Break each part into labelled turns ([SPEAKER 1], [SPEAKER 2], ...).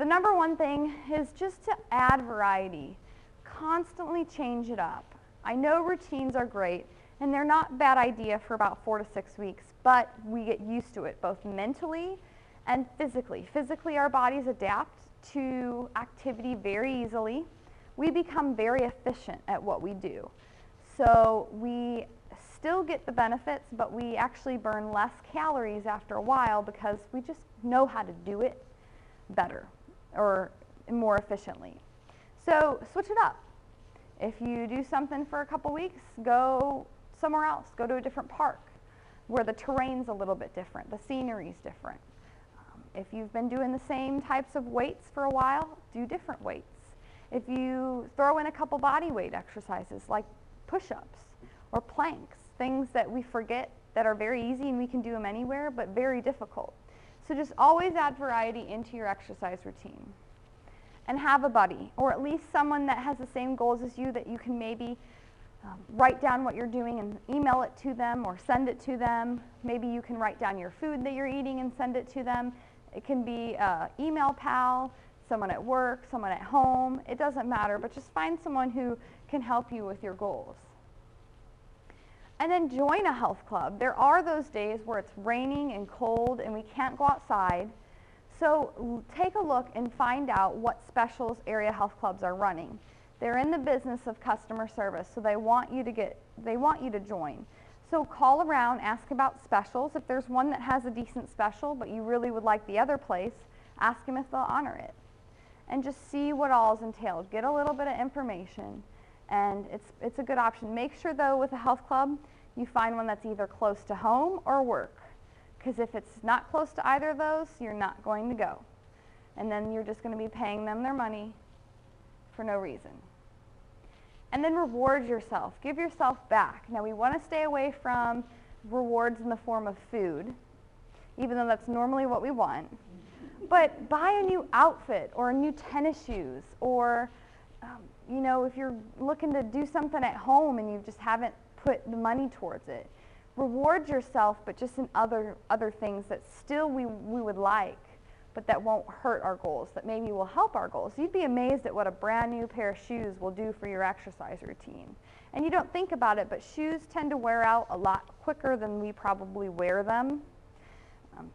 [SPEAKER 1] The number one thing is just to add variety. Constantly change it up. I know routines are great, and they're not a bad idea for about 4 to 6 weeks, but we get used to it, both mentally and physically. Physically, our bodies adapt to activity very easily. We become very efficient at what we do. So we still get the benefits, but we actually burn less calories after a while because we just know how to do it better or more efficiently. So switch it up. If you do something for a couple weeks, go somewhere else. Go to a different park where the terrain's a little bit different, the scenery's different. If you've been doing the same types of weights for a while, do different weights. If you throw in a couple body weight exercises like push-ups or planks, things that we forget that are very easy and we can do them anywhere, but very difficult. So just always add variety into your exercise routine. And have a buddy, or at least someone that has the same goals as you that you can maybe write down what you're doing and email it to them or send it to them. Maybe you can write down your food that you're eating and send it to them. It can be an email pal, someone at work, someone at home. It doesn't matter, but just find someone who can help you with your goals. And then join a health club. There are those days where it's raining and cold and we can't go outside. So take a look and find out what specials area health clubs are running. They're in the business of customer service, so they want you to join. So call around, ask about specials. If there's one that has a decent special, but you really would like the other place, ask them if they'll honor it. And just see what all is entailed. Get a little bit of information, and it's a good option. Make sure, though, with a health club, you find one that's either close to home or work. Because if it's not close to either of those, you're not going to go. And then you're just going to be paying them their money for no reason. And then reward yourself. Give yourself back. Now, we want to stay away from rewards in the form of food, even though that's normally what we want. But buy a new outfit or new tennis shoes, or you know, if you're looking to do something at home and you just haven't put the money towards it. Reward yourself, but just in other things that still we would like, but that won't hurt our goals, that maybe will help our goals. You'd be amazed at what a brand new pair of shoes will do for your exercise routine. And you don't think about it, but shoes tend to wear out a lot quicker than we probably wear them.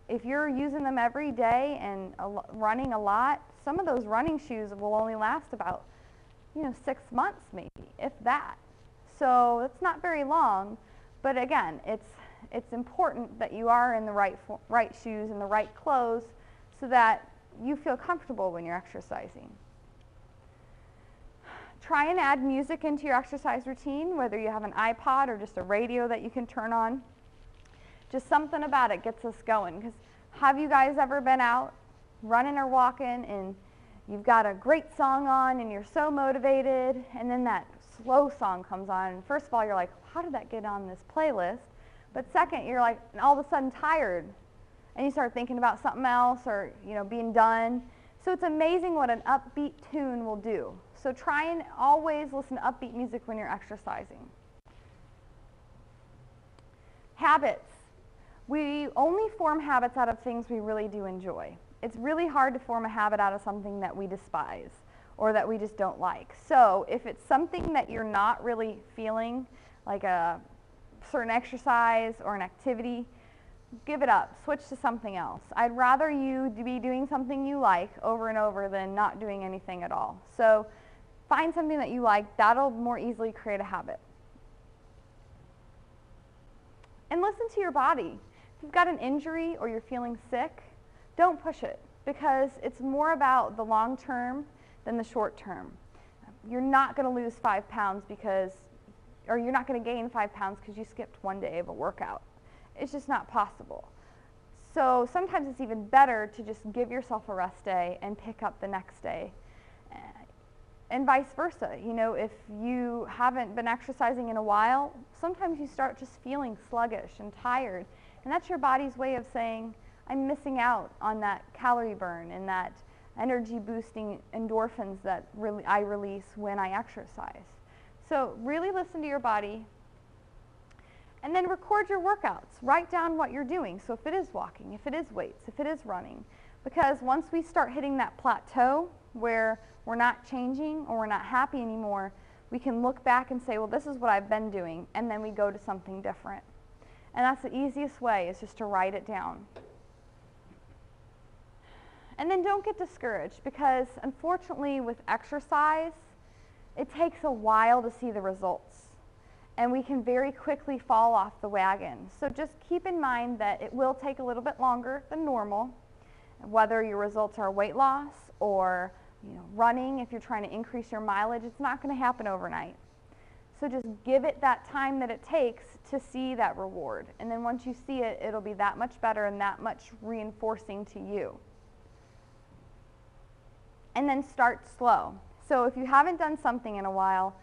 [SPEAKER 1] If you're using them every day and running a lot, some of those running shoes will only last about 6 months maybe, if that. So it's not very long. But again, it's important that you are in the right shoes and the right clothes so that you feel comfortable when you're exercising. Try and add music into your exercise routine, whether you have an iPod or just a radio that you can turn on. Just something about it gets us going. Because have you guys ever been out running or walking and you've got a great song on and you're so motivated, and then that slow song comes on, and first of all you're like, how did that get on this playlist? But second, you're like all of a sudden tired and you start thinking about something else, or being done. So it's amazing what an upbeat tune will do. So try and always listen to upbeat music when you're exercising. Habits. We only form habits out of things we really do enjoy. It's really hard to form a habit out of something that we despise or that we just don't like. So if it's something that you're not really feeling, like a certain exercise or an activity, give it up. Switch to something else. I'd rather you be doing something you like over and over than not doing anything at all. So find something that you like. That'll more easily create a habit. And listen to your body. If you've got an injury or you're feeling sick, don't push it, because it's more about the long term than the short term. You're not going to lose 5 pounds or you're not going to gain 5 pounds because you skipped one day of a workout. It's just not possible. So sometimes it's even better to just give yourself a rest day and pick up the next day. And vice versa. If you haven't been exercising in a while, sometimes you start just feeling sluggish and tired. And that's your body's way of saying, I'm missing out on that calorie burn and that energy boosting endorphins that I release when I exercise. So really listen to your body, and then record your workouts. Write down what you're doing. So if it is walking, if it is weights, if it is running, Because once we start hitting that plateau where we're not changing or we're not happy anymore, we can look back and say, well, this is what I've been doing, and then we go to something different. And that's the easiest way, is just to write it down. And then don't get discouraged, because unfortunately with exercise, it takes a while to see the results. And we can very quickly fall off the wagon. So just keep in mind that it will take a little bit longer than normal, whether your results are weight loss or running. If you're trying to increase your mileage, it's not going to happen overnight. So just give it that time that it takes to see that reward. And then once you see it, it'll be that much better and that much reinforcing to you. And then start slow. So if you haven't done something in a while,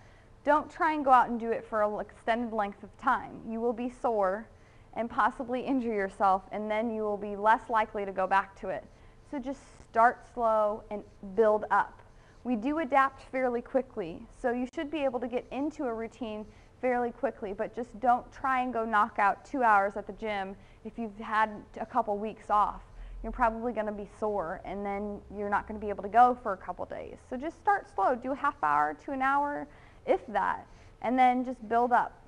[SPEAKER 1] don't try and go out and do it for an extended length of time. You will be sore and possibly injure yourself, and then you will be less likely to go back to it. So just start slow and build up. We do adapt fairly quickly, so you should be able to get into a routine fairly quickly, but just don't try and go knock out 2 hours at the gym if you've had a couple weeks off. You're probably going to be sore, and then you're not going to be able to go for a couple days. So just start slow. Do a half hour to an hour, if that, and then just build up.